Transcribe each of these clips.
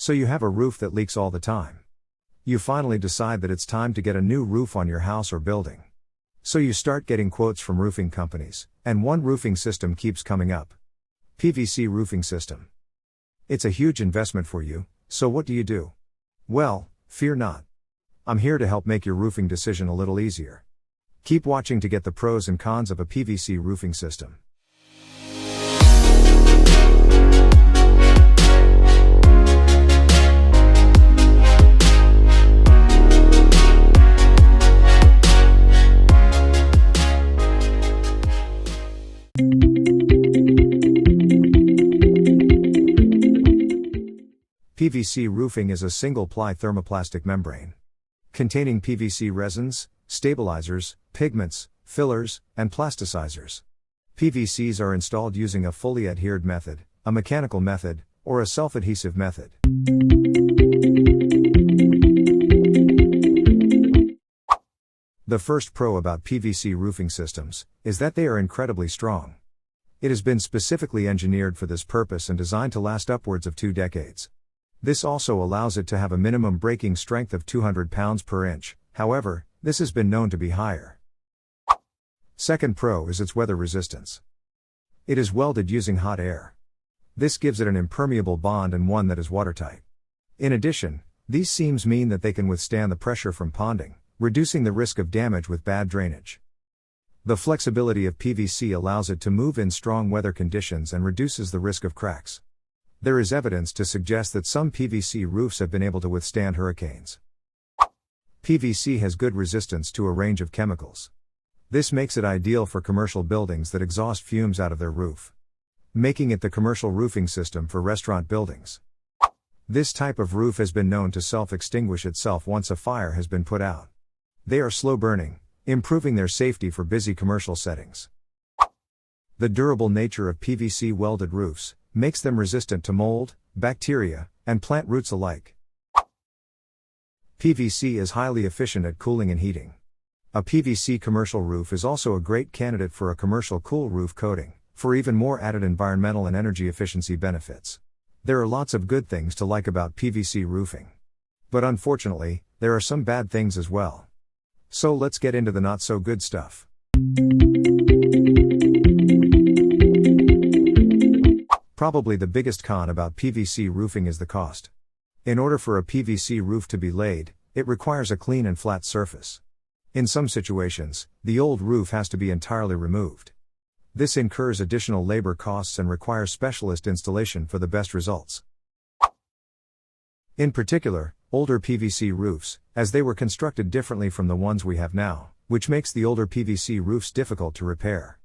So you have a roof that leaks all the time. You finally decide that it's time to get a new roof on your house or building. So you start getting quotes from roofing companies, and one roofing system keeps coming up. PVC Roofing System. It's a huge investment for you, so what do? Well, fear not. I'm here to help make your roofing decision a little easier. Keep watching to get the pros and cons of a PVC roofing system. PVC roofing is a single-ply thermoplastic membrane containing PVC resins, stabilizers, pigments, fillers, and plasticizers. PVCs are installed using a fully adhered method, a mechanical method, or a self-adhesive method. The first pro about PVC roofing systems is that they are incredibly strong. It has been specifically engineered for this purpose and designed to last upwards of 2 decades. This also allows it to have a minimum breaking strength of 200 pounds per inch, however, this has been known to be higher. Second pro is its weather resistance. It is welded using hot air. This gives it an impermeable bond and one that is watertight. In addition, these seams mean that they can withstand the pressure from ponding, reducing the risk of damage with bad drainage. The flexibility of PVC allows it to move in strong weather conditions and reduces the risk of cracks. There is evidence to suggest that some PVC roofs have been able to withstand hurricanes. PVC has good resistance to a range of chemicals. This makes it ideal for commercial buildings that exhaust fumes out of their roof, making it the commercial roofing system for restaurant buildings. This type of roof has been known to self-extinguish itself once a fire has been put out. They are slow burning, improving their safety for busy commercial settings. The durable nature of PVC welded roofs makes them resistant to mold, bacteria, and plant roots alike. PVC is highly efficient at cooling and heating. A PVC commercial roof is also a great candidate for a commercial cool roof coating, for even more added environmental and energy efficiency benefits. There are lots of good things to like about PVC roofing. But unfortunately, there are some bad things as well. So let's get into the not so good stuff. Probably the biggest con about PVC roofing is the cost. In order for a PVC roof to be laid, it requires a clean and flat surface. In some situations, the old roof has to be entirely removed. This incurs additional labor costs and requires specialist installation for the best results. In particular, older PVC roofs, as they were constructed differently from the ones we have now, which makes the older PVC roofs difficult to repair.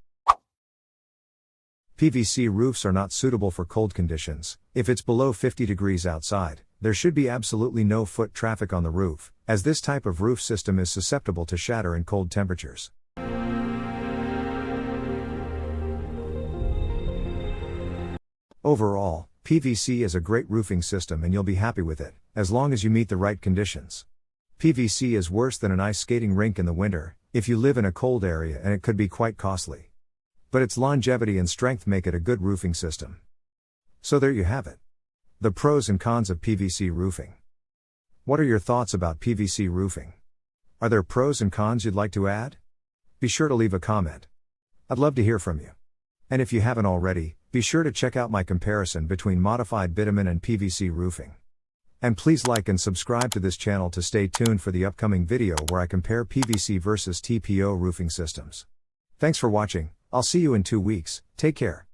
PVC roofs are not suitable for cold conditions. If it's below 50 degrees outside, there should be absolutely no foot traffic on the roof, as this type of roof system is susceptible to shatter in cold temperatures. Overall, PVC is a great roofing system and you'll be happy with it, as long as you meet the right conditions. PVC is worse than an ice skating rink in the winter, if you live in a cold area, and it could be quite costly. But its longevity and strength make it a good roofing system. So there you have it. The pros and cons of PVC roofing. What are your thoughts about PVC roofing? Are there pros and cons you'd like to add? Be sure to leave a comment. I'd love to hear from you. And if you haven't already, be sure to check out my comparison between modified bitumen and PVC roofing. And please like and subscribe to this channel to stay tuned for the upcoming video where I compare PVC versus TPO roofing systems. Thanks for watching. I'll see you in 2 weeks. Take care.